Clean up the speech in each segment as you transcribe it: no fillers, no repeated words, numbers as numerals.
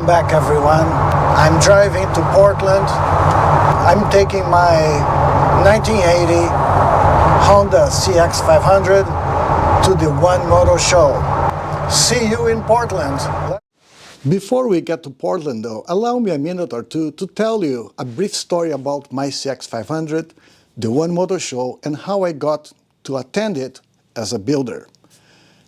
back, everyone. I'm driving to Portland. I'm taking my 1980 Honda CX500 to the One Moto show. See you in Portland. Before we get to Portland though, allow me a minute or two to tell you a brief story about my CX500, the One Moto show, and how I got to attend it as a builder.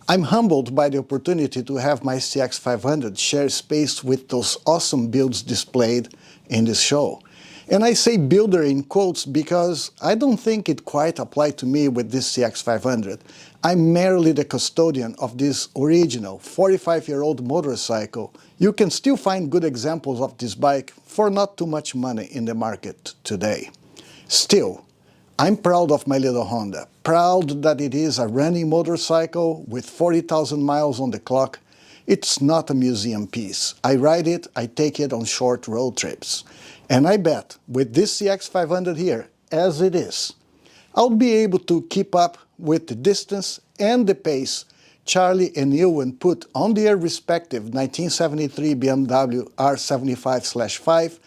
I'm humbled by the opportunity to have my CX500 share space with those awesome builds displayed in this show. And I say builder in quotes because I don't think it quite applied to me with this CX500. I'm merely the custodian of this original 45-year-old motorcycle. You can still find good examples of this bike for not too much money in the market today. Still, I'm proud of my little Honda, proud that it is a running motorcycle with 40,000 miles on the clock. It's not a museum piece. I ride it, I take it on short road trips. And I bet with this CX500 here, as it is, I'll be able to keep up with the distance and the pace Charlie and Ewan put on their respective 1973 BMW R75/5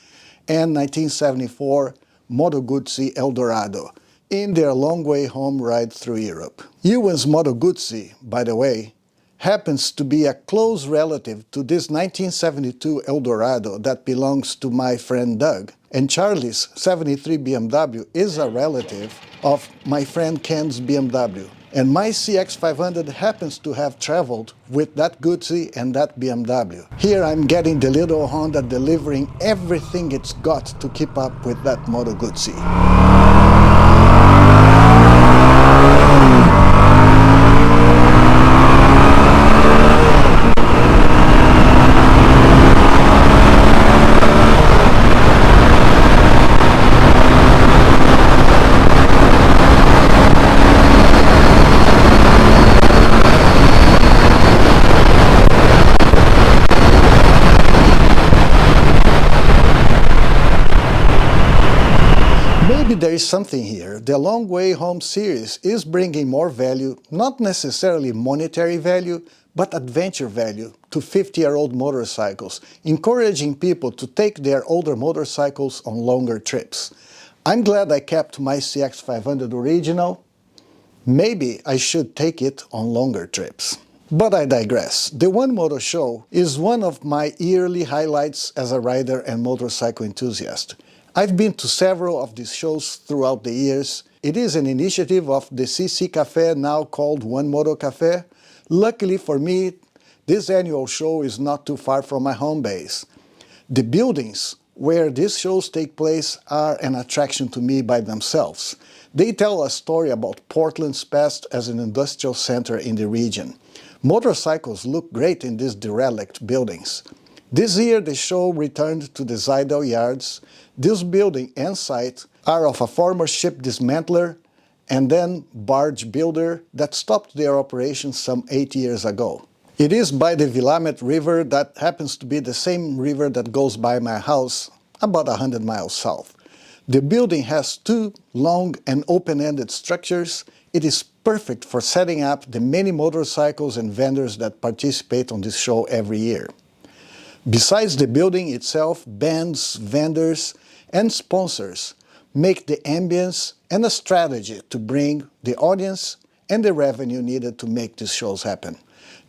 and 1974 Moto Guzzi Eldorado in their long way home ride through Europe. Ewan's Moto Guzzi, by the way, happens to be a close relative to this 1972 Eldorado that belongs to my friend Doug, and Charlie's 73 BMW is a relative of my friend Ken's BMW. And my CX500 happens to have traveled with that Guzzi and that BMW. Here I'm getting the little Honda delivering everything it's got to keep up with that Moto Guzzi. Maybe there is something here. The Long Way Home series is bringing more value, not necessarily monetary value, but adventure value to 50-year-old motorcycles, encouraging people to take their older motorcycles on longer trips. I'm glad I kept my CX500 original. Maybe I should take it on longer trips. But I digress. The One Moto show is one of my yearly highlights as a rider and motorcycle enthusiast. I've been to several of these shows throughout the years. It is an initiative of the CC Café, now called One Moto Café. Luckily for me, this annual show is not too far from my home base. The buildings where these shows take place are an attraction to me by themselves. They tell a story about Portland's past as an industrial center in the region. Motorcycles look great in these derelict buildings. This year the show returned to the Zidell Yards. This building and site are of a former ship dismantler and then barge builder that stopped their operations some 8 years ago. It is by the Willamette River, that happens to be the same river that goes by my house, about 100 miles south. The building has two long and open-ended structures. It is perfect for setting up the many motorcycles and vendors that participate on this show every year. Besides the building itself, bands, vendors, and sponsors make the ambience and a strategy to bring the audience and the revenue needed to make these shows happen.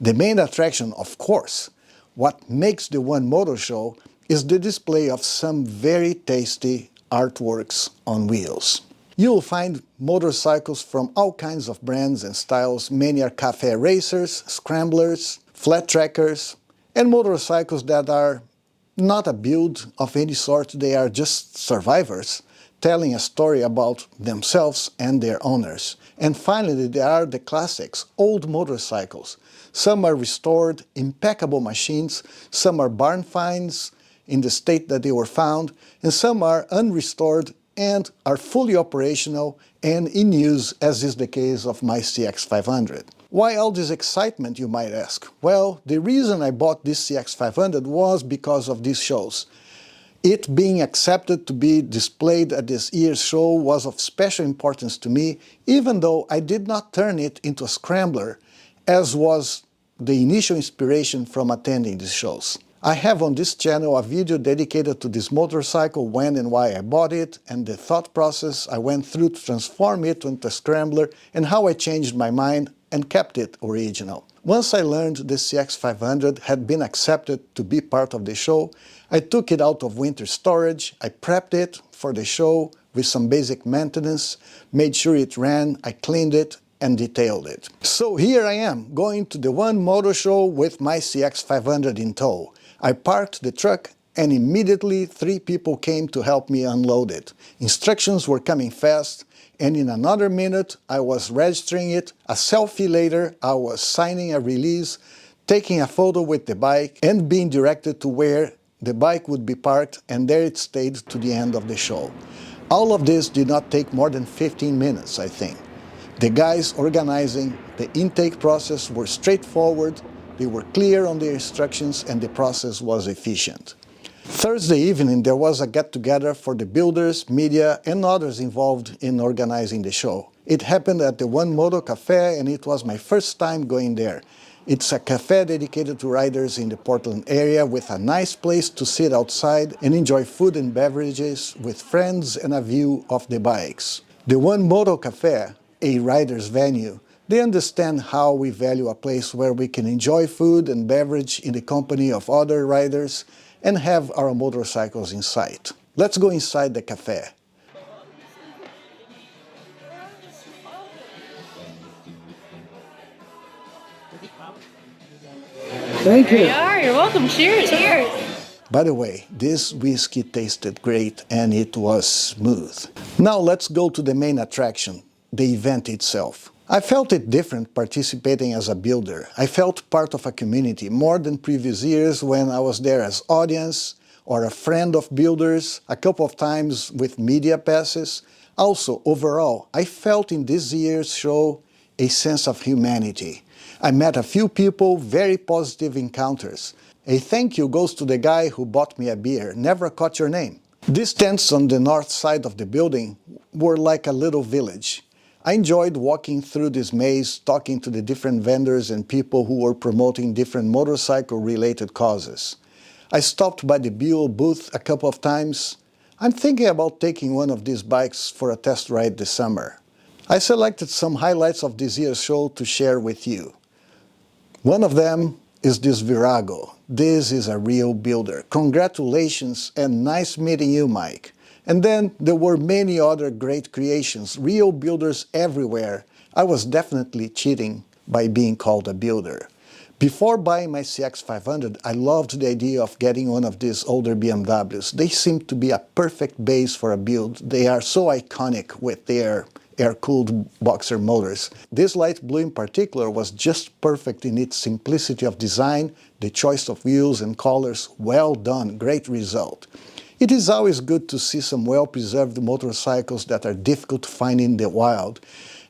The main attraction, of course, what makes the One Moto show, is the display of some very tasty artworks on wheels. You'll find motorcycles from all kinds of brands and styles. Many are cafe racers, scramblers, flat trackers, and motorcycles that are not a build of any sort. They are just survivors telling a story about themselves and their owners. And finally, there are the classics, old motorcycles. Some are restored, impeccable machines, some are barn finds in the state that they were found, and some are unrestored and are fully operational and in use, as is the case of my CX500. Why all this excitement, you might ask? Well, the reason I bought this CX500 was because of these shows. It being accepted to be displayed at this year's show was of special importance to me, even though I did not turn it into a scrambler, as was the initial inspiration from attending these shows. I have on this channel a video dedicated to this motorcycle, when and why I bought it, and the thought process I went through to transform it into a scrambler, and how I changed my mind and kept it original. Once I learned the CX500 had been accepted to be part of the show, I took it out of winter storage, I prepped it for the show with some basic maintenance, made sure it ran, I cleaned it, and detailed it. So here I am, going to the One Moto show with my CX500 in tow. I parked the truck and immediately 3 people came to help me unload it. Instructions were coming fast, and in another minute I was registering it. A selfie later I was signing a release, taking a photo with the bike, and being directed to where the bike would be parked, and there it stayed to the end of the show. All of this did not take more than 15 minutes, I think. The guys organizing the intake process were straightforward, they were clear on their instructions, and the process was efficient. Thursday evening there was a get-together for the builders, media, and others involved in organizing the show. It happened at the One Moto Cafe, and it was my first time going there. It's a cafe dedicated to riders in the Portland area, with a nice place to sit outside and enjoy food and beverages with friends and a view of the bikes. The One Moto Cafe, a rider's venue, they understand how we value a place where we can enjoy food and beverage in the company of other riders and have our motorcycles in sight. Let's go inside the cafe. Thank you. There you are. You're welcome. Cheers. Cheers. By the way, this whiskey tasted great and it was smooth. Now let's go to the main attraction, the event itself. I felt it different participating as a builder. I felt part of a community more than previous years when I was there as audience or a friend of builders, a couple of times with media passes. Also, overall, I felt in this year's show a sense of humanity. I met a few people, very positive encounters. A thank you goes to the guy who bought me a beer, never caught your name. These tents on the north side of the building were like a little village. I enjoyed walking through this maze, talking to the different vendors and people who were promoting different motorcycle-related causes. I stopped by the Buell booth a couple of times. I'm thinking about taking one of these bikes for a test ride this summer. I selected some highlights of this year's show to share with you. One of them is this Virago. This is a real builder. Congratulations and nice meeting you, Mike. And then there were many other great creations, real builders everywhere. I was definitely cheating by being called a builder. Before buying my CX500, I loved the idea of getting one of these older BMWs. They seem to be a perfect base for a build. They are so iconic with their air-cooled boxer motors. This light blue in particular was just perfect in its simplicity of design, the choice of wheels and colors. Well done, great result. It is always good to see some well-preserved motorcycles that are difficult to find in the wild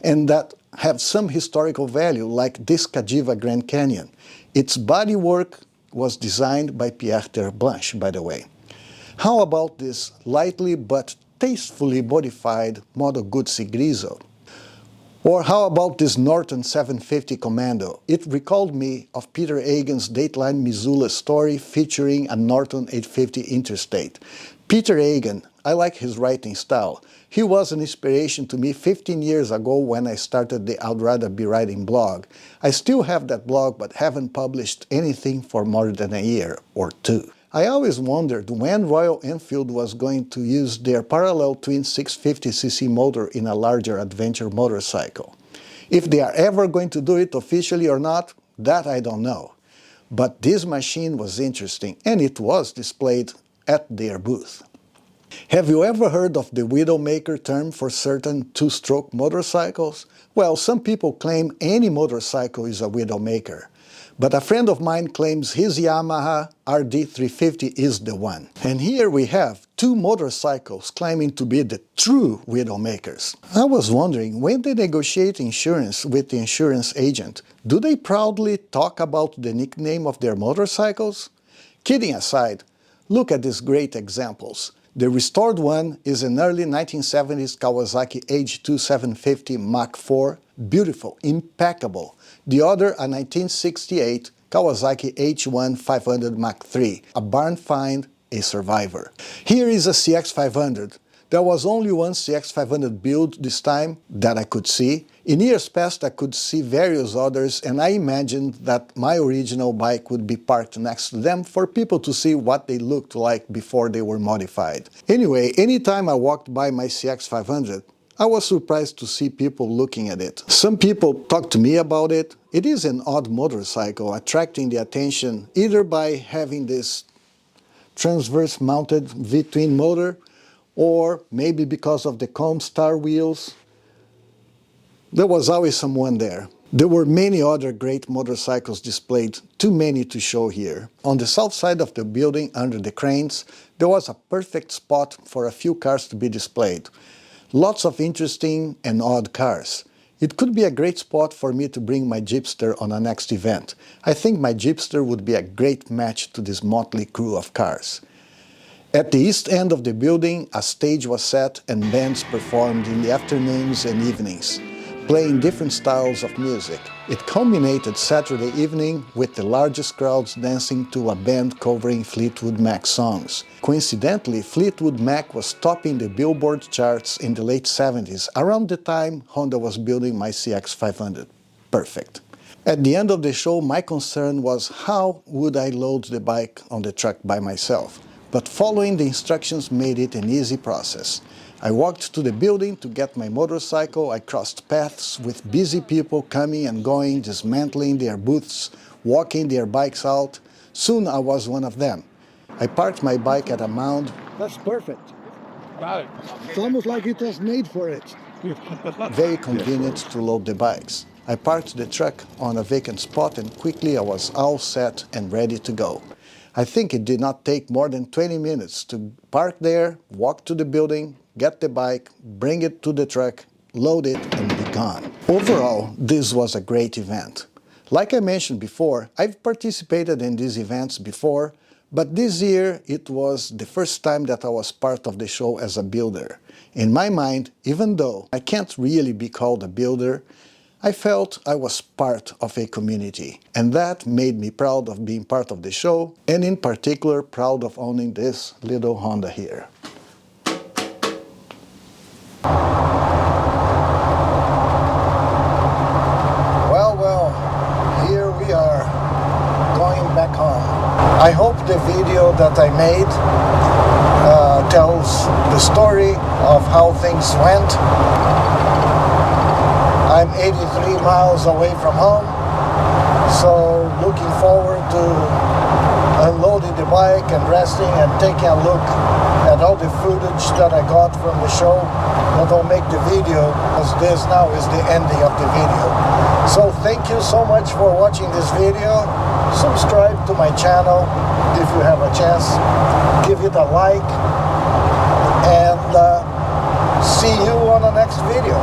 and that have some historical value, like this Cagiva Grand Canyon. Its bodywork was designed by Pierre Terblanche, by the way. How about this lightly but tastefully modified Moto Guzzi Grigio? Or how about this Norton 750 Commando? It recalled me of Peter Hagen's Dateline Missoula story featuring a Norton 850 Interstate. Peter Hagen, I like his writing style. He was an inspiration to me 15 years ago when I started the I'd Rather Be Riding blog. I still have that blog but haven't published anything for more than a year or two. I always wondered when Royal Enfield was going to use their parallel twin 650cc motor in a larger adventure motorcycle. If they are ever going to do it officially or not, that I don't know. But this machine was interesting, and it was displayed at their booth. Have you ever heard of the Widowmaker term for certain two-stroke motorcycles? Well, some people claim any motorcycle is a Widowmaker. But a friend of mine claims his Yamaha RD350 is the one. And here we have two motorcycles claiming to be the true Widowmakers. I was wondering, when they negotiate insurance with the insurance agent, do they proudly talk about the nickname of their motorcycles? Kidding aside, look at these great examples. The restored one is an early 1970s Kawasaki H2 750 Mach 4, beautiful, impeccable. The other, a 1968 Kawasaki H1500 Mach 3, a barn find, a survivor. Here is a CX500. There was only one CX500 build this time that I could see. In years past I could see various others, and I imagined that my original bike would be parked next to them for people to see what they looked like before they were modified. Anyway, anytime I walked by my CX500, I was surprised to see people looking at it. Some people talked to me about it. It is an odd motorcycle, attracting the attention either by having this transverse mounted V-twin motor, or maybe because of the comb star wheels. There was always someone there. There were many other great motorcycles displayed, too many to show here. On the south side of the building, under the cranes, there was a perfect spot for a few cars to be displayed. Lots of interesting and odd cars. It could be a great spot for me to bring my Jeepster on a next event. I think my Jeepster would be a great match to this motley crew of cars. At the east end of the building, a stage was set and bands performed in the afternoons and evenings, playing different styles of music. It culminated Saturday evening with the largest crowds dancing to a band covering Fleetwood Mac songs. Coincidentally, Fleetwood Mac was topping the Billboard charts in the late 70s, around the time Honda was building my CX500. Perfect. At the end of the show, my concern was how would I load the bike on the truck by myself. But following the instructions made it an easy process. I walked to the building to get my motorcycle. I crossed paths with busy people coming and going, dismantling their booths, walking their bikes out. Soon I was one of them. I parked my bike at a mound. That's perfect. Got it. It's almost like it was made for it. Very convenient to load the bikes. I parked the truck on a vacant spot and quickly I was all set and ready to go. I think it did not take more than 20 minutes to park there, walk to the building, get the bike, bring it to the truck, load it, and be gone. Overall, this was a great event. Like I mentioned before, I've participated in these events before, but this year it was the first time that I was part of the show as a builder. In my mind, even though I can't really be called a builder, I felt I was part of a community, and that made me proud of being part of the show, and in particular proud of owning this little Honda here. Well, here we are, going back home. I hope the video that I made tells the story of how things went. I'm 83 miles away from home, so looking forward to unloading the bike and resting and taking a look at all the footage that I got from the show. But I'll make the video, as this now is the ending of the video. So thank you so much for watching this video. Subscribe to my channel if you have a chance. Give it a like, and see you on the next video.